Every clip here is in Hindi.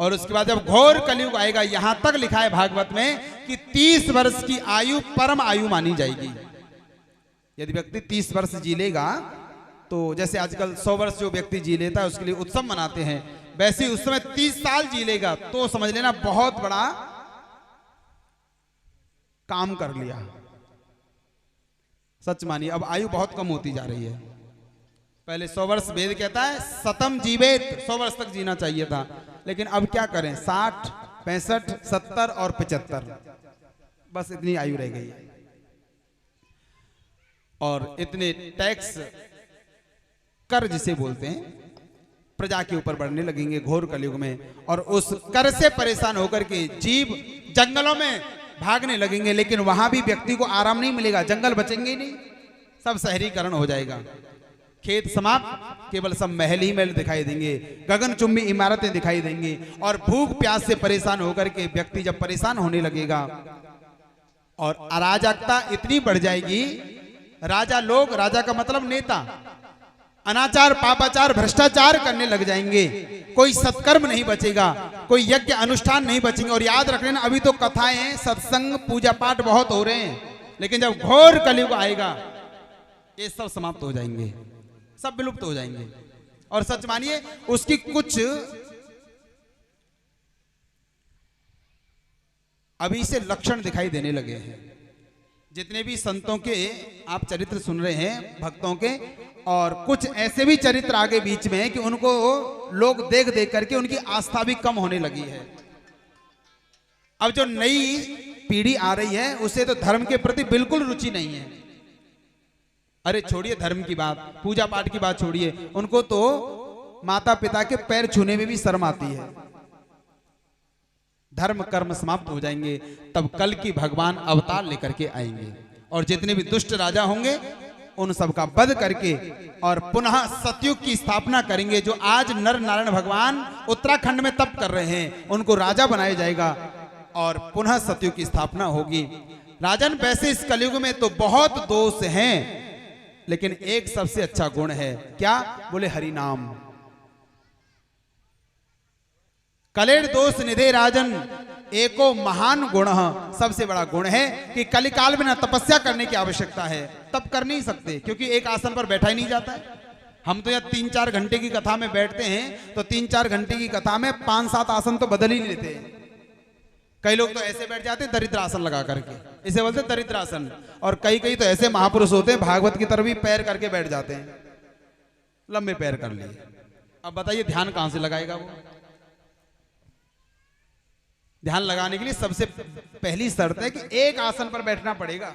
और उसके बाद जब घोर कलयुग आएगा, यहां तक लिखा है भागवत में कि 30 वर्ष की आयु परम आयु मानी जाएगी। यदि व्यक्ति 30 वर्ष जी लेगा तो जैसे आजकल 100 वर्ष जो व्यक्ति जी लेता है उसके लिए उत्सव मनाते हैं, वैसे उस समय 30 साल जी लेगा तो समझ लेना बहुत बड़ा काम कर लिया। सच मानिए, अब आयु बहुत कम होती जा रही है। पहले 100 वर्ष वेद कहता है शतम जीवेत, 100 वर्ष तक जीना चाहिए था, लेकिन अब क्या करें 60, 65, 70 और 75, बस इतनी आयु रह गई है। और इतने टैक्स कर जिसे बोलते हैं प्रजा के ऊपर बढ़ने लगेंगे घोर कलयुग में, और उस कर से परेशान होकर के जीव जंगलों में भागने लगेंगे, लेकिन वहां भी व्यक्ति को आराम नहीं मिलेगा, जंगल बचेंगे ही नहीं, सब शहरीकरण हो जाएगा, खेत समाप्त, केवल सब महल ही महल दिखाई देंगे, गगनचुंबी इमारतें दिखाई देंगी, और भूख प्यास से परेशान होकर के व्यक्ति जब परेशान होने लगेगा और अराजकता इतनी बढ़ जाएगी, राजा लोग, राजा का मतलब नेता, अनाचार पापाचार भ्रष्टाचार करने लग जाएंगे, कोई सत्कर्म नहीं बचेगा, कोई यज्ञ अनुष्ठान नहीं बचेंगे। और याद रख लेना, अभी तो कथाएं सत्संग पूजा पाठ बहुत हो रहे हैं, लेकिन जब घोर कलयुग आएगा ये सब समाप्त हो जाएंगे, सब विलुप्त हो जाएंगे। और सच मानिए उसकी कुछ अभी से लक्षण दिखाई देने लगे हैं। जितने भी संतों के आप चरित्र सुन रहे हैं भक्तों के, और कुछ ऐसे भी चरित्र आगे बीच में हैं कि उनको लोग देख देख करके उनकी आस्था भी कम होने लगी है। अब जो नई पीढ़ी आ रही है उसे तो धर्म के प्रति बिल्कुल रुचि नहीं है। अरे छोड़िए धर्म की बात, पूजा पाठ की बात छोड़िए, उनको तो माता पिता के पैर छूने में भी शर्म आती है। धर्म कर्म समाप्त हो जाएंगे, तब कल की भगवान अवतार लेकर के आएंगे, और जितने भी दुष्ट राजा होंगे उन सब का वध करके और पुनः सतयुग की स्थापना करेंगे। जो आज नर नारायण भगवान उत्तराखंड में तप कर रहे हैं उनको राजा बनाया जाएगा और पुनः सतयुग की स्थापना होगी। राजन, वैसे इस कलयुग में तो बहुत दोष हैं, लेकिन एक सबसे अच्छा गुण है, क्या बोले? हरि नाम। कलेर दोष निधे राजन एको महान गुण, सबसे बड़ा गुण है कि कलिकाल में ना तपस्या करने की आवश्यकता है, तब कर नहीं सकते क्योंकि एक आसन पर बैठा ही नहीं जाता है। हम तो यहाँ 3-4 घंटे की कथा में बैठते हैं तो 3-4 घंटे की कथा में 5-7 आसन तो बदल ही लेते हैं। कई लोग तो ऐसे बैठ जाते हैं दरिद्र आसन लगा करके, इसे बोलते हैं दरिद्र आसन। और कई तो ऐसे महापुरुष होते हैं भागवत की तरफ भी पैर करके बैठ जाते हैं, लंबे पैर कर लिए। अब बताइए ध्यान कहां से लगाएगा वो? ध्यान लगाने के लिए सबसे पहली शर्त है कि एक आसन पर बैठना पड़ेगा,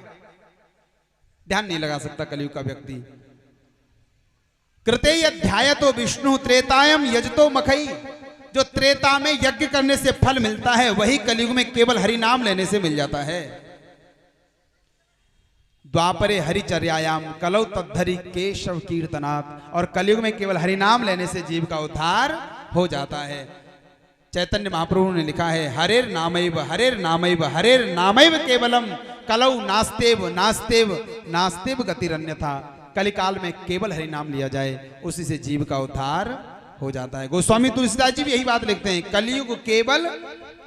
ध्यान नहीं लगा सकता कलयुग का व्यक्ति। कृते अध्याय तो विष्णु त्रेतायम यजतो मखई, जो त्रेता में यज्ञ करने से फल मिलता है वही कलयुग में केवल हरि नाम लेने से मिल जाता है। द्वापरे हरिचर्यायाम कलौ तद्धरि केशव कीर्तनात्, और कलयुग में केवल हरि नाम लेने से जीव का उद्धार हो जाता है। चैतन्य महाप्रभु ने लिखा है हरेर नामैव हरेर नामैव हरेर नामैव केवलम कलौ नास्तेव नास्तेव नास्तेव गतिरन्यथा। कलिकाल में केवल हरि नाम लिया जाए उसी से जीव का उद्धार हो जाता है। गोस्वामी तुलसीदास जी भी यही बात लिखते हैं, कलयुग केवल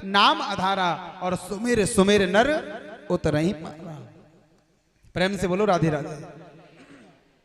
नाम आधारा और सुमेर सुमेर नर उतरहि पारा। प्रेम से बोलो राधे राधे।